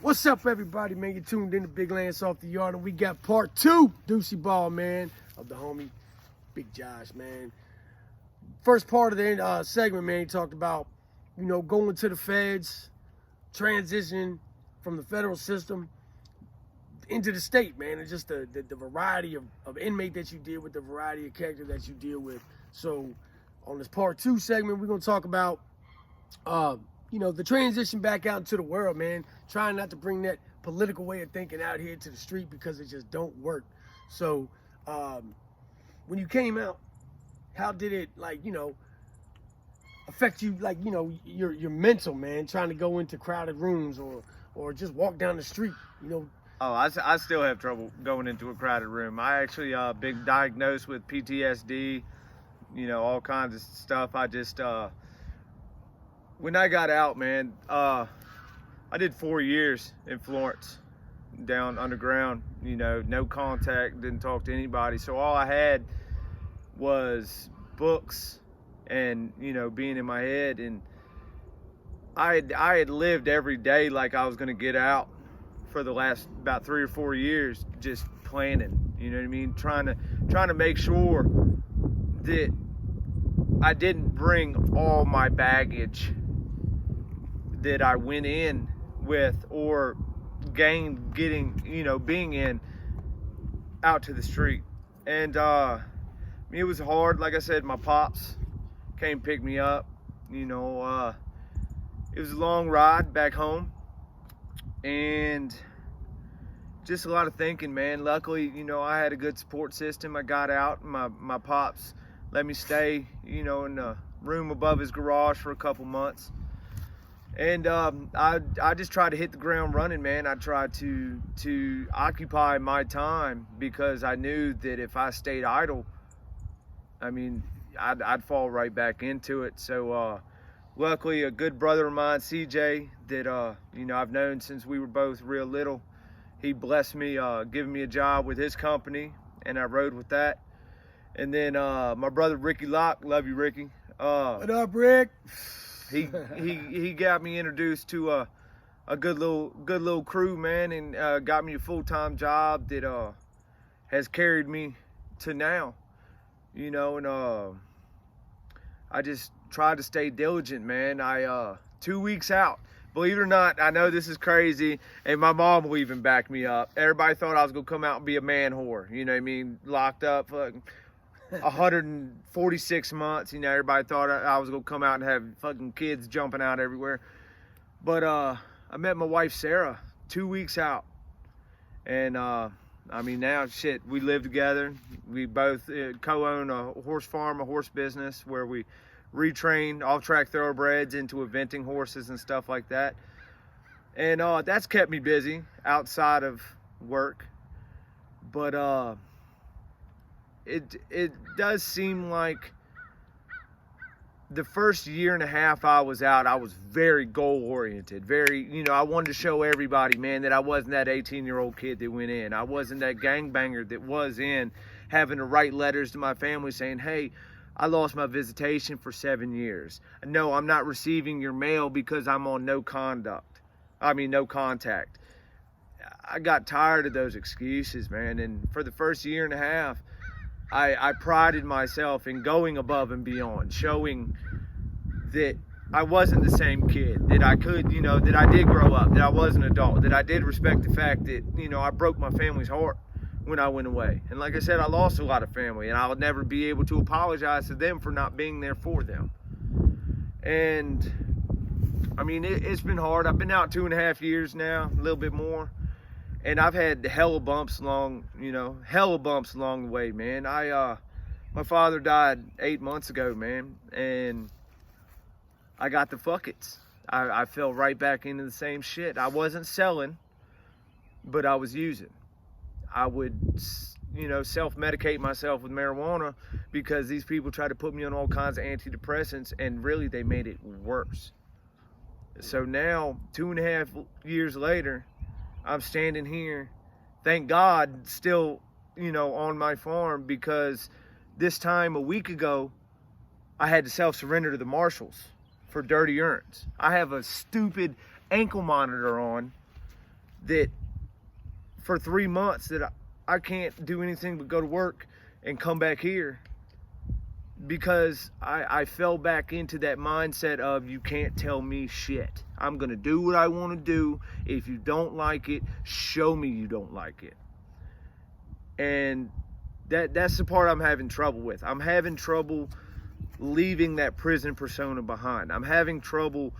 What's up, everybody, man? You tuned in to Big Lance Off the Yard, and we got part two, Deucey Ball, man, of the homie Big Josh, man. First part of the segment, man, he talked about, going to the feds, transition from the federal system into the state, man, and just the variety of inmate that you deal with, the variety of character that you deal with. So on this part two segment, we're going to talk about, the transition back out into the world, man. Trying not to bring that political way of thinking out here to the street because it just don't work. So when you came out, how did it, affect you, your mental, man, trying to go into crowded rooms or just walk down the street, Oh, I still have trouble going into a crowded room. I actually been diagnosed with PTSD, all kinds of stuff. I just, when I got out, man, I did 4 years in Florence, down underground, no contact, didn't talk to anybody. So all I had was books and, being in my head. And I had lived every day like I was going to get out for the last about 3 or 4 years, just planning, trying to make sure that I didn't bring all my baggage that I went in with or being in out to the street. And it was hard. Like I said, my pops came pick me up. It was a long ride back home, and just a lot of thinking, man. Luckily, I had a good support system. I got out. My pops let me stay, in the room above his garage for a couple months. And I just tried to hit the ground running, man. I tried to occupy my time because I knew that if I stayed idle, I'd fall right back into it. So luckily, a good brother of mine, CJ, that I've known since we were both real little, he blessed me, giving me a job with his company, and I rode with that. And then my brother Ricky Locke, love you, Ricky. What up, Rick? He got me introduced to a good little crew, man, and got me a full-time job that has carried me to now, and I just tried to stay diligent, man. I 2 weeks out, believe it or not, I know this is crazy, and my mom will even back me up. Everybody thought I was gonna come out and be a man whore, locked up for 146 months. Everybody thought I was gonna come out and have fucking kids jumping out everywhere. But I met my wife Sarah 2 weeks out, and now shit, we live together. We both co-own a horse farm, a horse business where we retrain off-track thoroughbreds into eventing horses and stuff like that. And that's kept me busy outside of work. But it does seem like the first year and a half I was out, I was very goal-oriented. Very, I wanted to show everybody, man, that I wasn't that 18-year-old kid that went in. I wasn't that gangbanger that was in, having to write letters to my family saying, hey, I lost my visitation for 7 years. No, I'm not receiving your mail because I'm on no contact. I got tired of those excuses, man. And for the first year and a half, I prided myself in going above and beyond, showing that I wasn't the same kid, that I could, that I did grow up, that I was an adult, that I did respect the fact that, I broke my family's heart when I went away. And like I said, I lost a lot of family, and I'll never be able to apologize to them for not being there for them. And it's been hard. I've been out 2.5 years now, a little bit more. And I've had hella bumps along the way, man. My father died 8 months ago, man, and I got the fuckets. I fell right back into the same shit. I wasn't selling, but I was using. I would, self-medicate myself with marijuana because these people tried to put me on all kinds of antidepressants, and really they made it worse. So now, 2.5 years later, I'm standing here, thank God, still, on my farm, because this time a week ago, I had to self-surrender to the marshals for dirty urns. I have a stupid ankle monitor on that for 3 months that I can't do anything but go to work and come back here because I fell back into that mindset of you can't tell me shit. I'm gonna do what I want to do. If you don't like it, show me you don't like it. And that's the part I'm having trouble with. I'm having trouble leaving that prison persona behind. I'm having trouble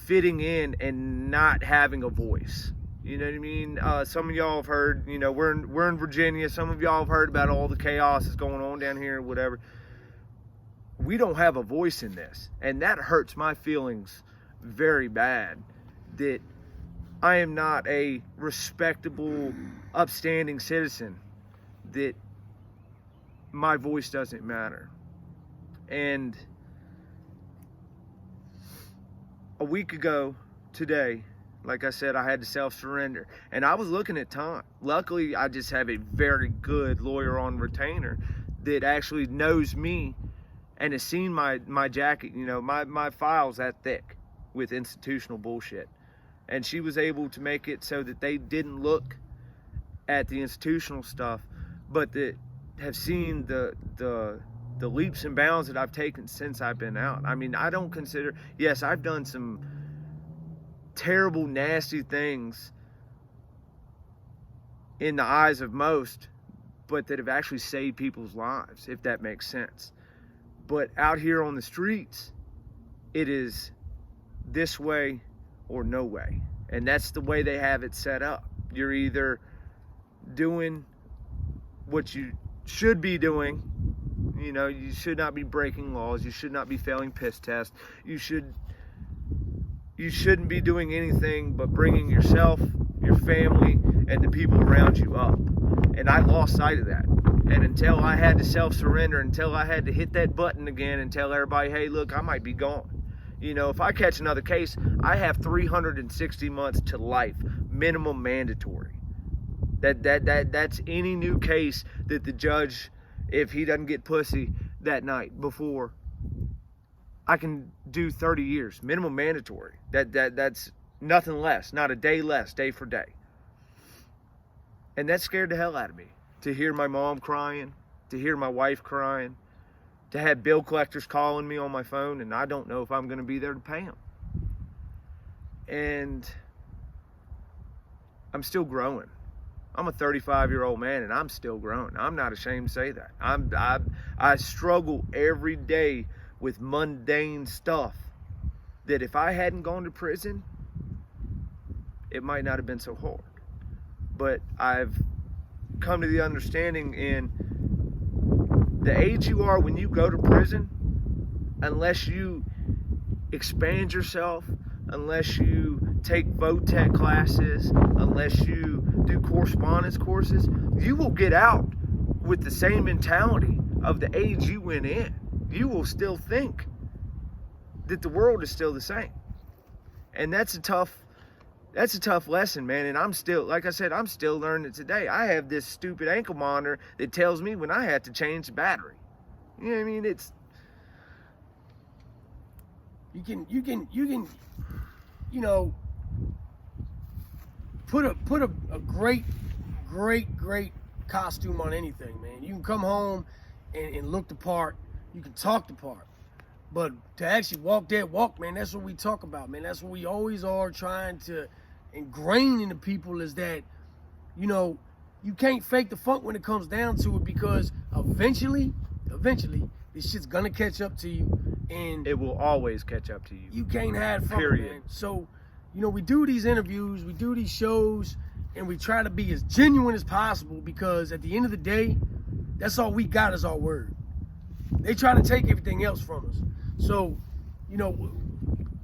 fitting in and not having a voice. You know what I mean? Some of y'all have heard, you know, we're in Virginia. Some of y'all have heard about all the chaos that's going on down here or whatever. We don't have a voice in this. And that hurts my feelings very bad, that I am not a respectable, upstanding citizen, that my voice doesn't matter. And a week ago today, like I said, I had to self-surrender. And I was looking at time. Luckily, I just have a very good lawyer on retainer that actually knows me and has seen my jacket, you know, my files that thick with institutional bullshit. And she was able to make it so that they didn't look at the institutional stuff, but that have seen the leaps and bounds that I've taken since I've been out. I mean, I don't consider, yes, I've done some terrible, nasty things in the eyes of most, but that have actually saved people's lives, if that makes sense. But out here on the streets, it is this way or no way. And that's the way they have it set up. You're either doing what you should be doing. You know, you should not be breaking laws. You should not be failing piss tests. You shouldn't be doing anything but bringing yourself, your family, and the people around you up. And I lost sight of that. And until I had to self-surrender, until I had to hit that button again and tell everybody, hey, look, I might be gone. You know, if I catch another case, I have 360 months to life, minimum mandatory. That's any new case that the judge, if he doesn't get pussy that night before, I can do 30 years, minimum mandatory. That's nothing less, not a day less, day for day. And that scared the hell out of me, to hear my mom crying, to hear my wife crying, to have bill collectors calling me on my phone, and I don't know if I'm going to be there to pay them. And I'm still growing. I'm a 35-year-old man, and I'm still growing. I'm not ashamed to say that. I struggle every day with mundane stuff that if I hadn't gone to prison, it might not have been so hard. But I've come to the understanding in the age you are when you go to prison, unless you expand yourself, unless you take VOTEC classes, unless you do correspondence courses, you will get out with the same mentality of the age you went in. You will still think that the world is still the same. And that's a tough lesson, man. And I'm still, like I said, I'm still learning it today. I have this stupid ankle monitor that tells me when I have to change the battery. You know what I mean? It's, you can, you know, put a great costume on anything, man. You can come home and look the part. You can talk the part. But to actually walk that walk, man, that's what we talk about, man. That's what we always are trying to ingrain in the people, is that, you know, you can't fake the funk when it comes down to it, because eventually, this shit's gonna catch up to you, and it will always catch up to you. You can't hide from it, man. So, you know, we do these interviews, we do these shows, and we try to be as genuine as possible, because at the end of the day, that's all we got is our word. They try to take everything else from us. So, you know,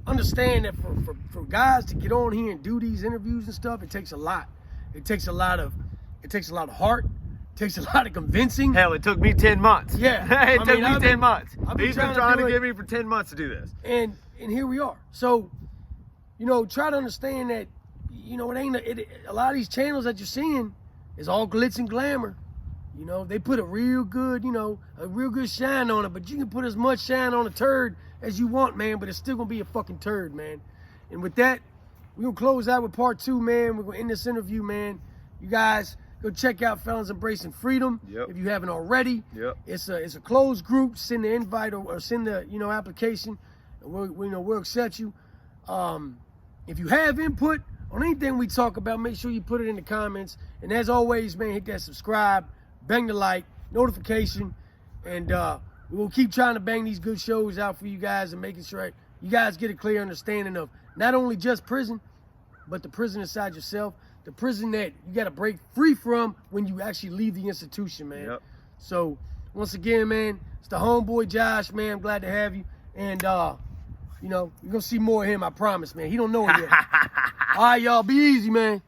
understand that for guys to get on here and do these interviews and stuff, it takes a lot. It takes a lot of heart. It takes a lot of convincing. Hell, it took me 10 months. Yeah. It took me 10 months. He's been trying to get me for 10 months to do this. And here we are. So, you know, try to understand that, you know, a lot of these channels that you're seeing is all glitz and glamour. You know, they put a real good shine on it, but you can put as much shine on a turd as you want, man, but it's still gonna be a fucking turd, man. And with that, we're going to close out with part 2, man. We're going to end this interview, man. You guys, go check out Felons Embracing Freedom if you haven't already. It's a closed group. Send the invite or send the application, and we'll accept you. If you have input on anything we talk about, make sure you put it in the comments. And as always, man, hit that subscribe, bang the like, notification, and we'll keep trying to bang these good shows out for you guys and making sure you guys get a clear understanding of not only just prison, but the prison inside yourself, the prison that you got to break free from when you actually leave the institution, man. So, once again, man, it's the homeboy Josh, man. I'm glad to have you. And, you're going to see more of him, I promise, man. He don't know it yet. All right, y'all, be easy, man.